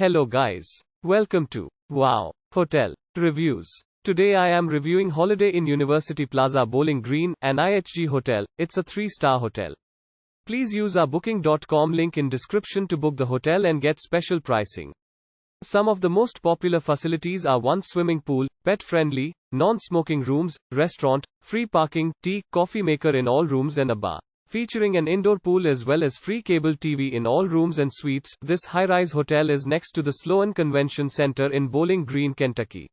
Hello guys. Welcome to Wow Hotel Reviews. Today I am reviewing Holiday Inn University Plaza Bowling Green, an IHG hotel. It's a 3-star hotel. Please use our booking.com link in description to book the hotel and get special pricing. Some of the most popular facilities are one swimming pool, pet-friendly, non-smoking rooms, restaurant, free parking, tea, coffee maker in all rooms and a bar. Featuring an indoor pool as well as free cable TV in all rooms and suites, this high-rise hotel is next to the Sloan Convention Center in Bowling Green, Kentucky.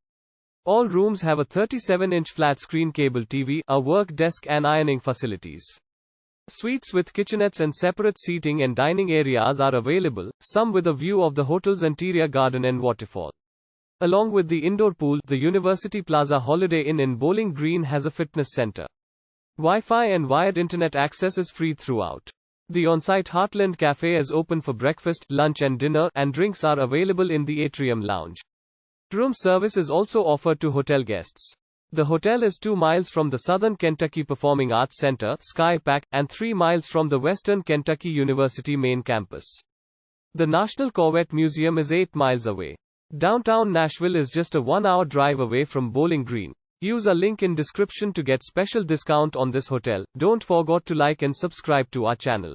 All rooms have a 37-inch flat-screen cable TV, a work desk and ironing facilities. Suites with kitchenettes and separate seating and dining areas are available, some with a view of the hotel's interior garden and waterfall. Along with the indoor pool, the University Plaza Holiday Inn in Bowling Green has a fitness center. Wi-Fi and wired internet access is free throughout. The on-site Hartland Cafe is open for breakfast, lunch and dinner, and drinks are available in the Atrium Lounge. Room service is also offered to hotel guests. The hotel is 2 miles from the Southern Kentucky Performing Arts Center, SKyPAC, and 3 miles from the Western Kentucky University main campus. The National Corvette Museum is 8 miles away. Downtown Nashville is just a 1-hour drive away from Bowling Green. Use a link in description to get special discount on this hotel. Don't forget to like and subscribe to our channel.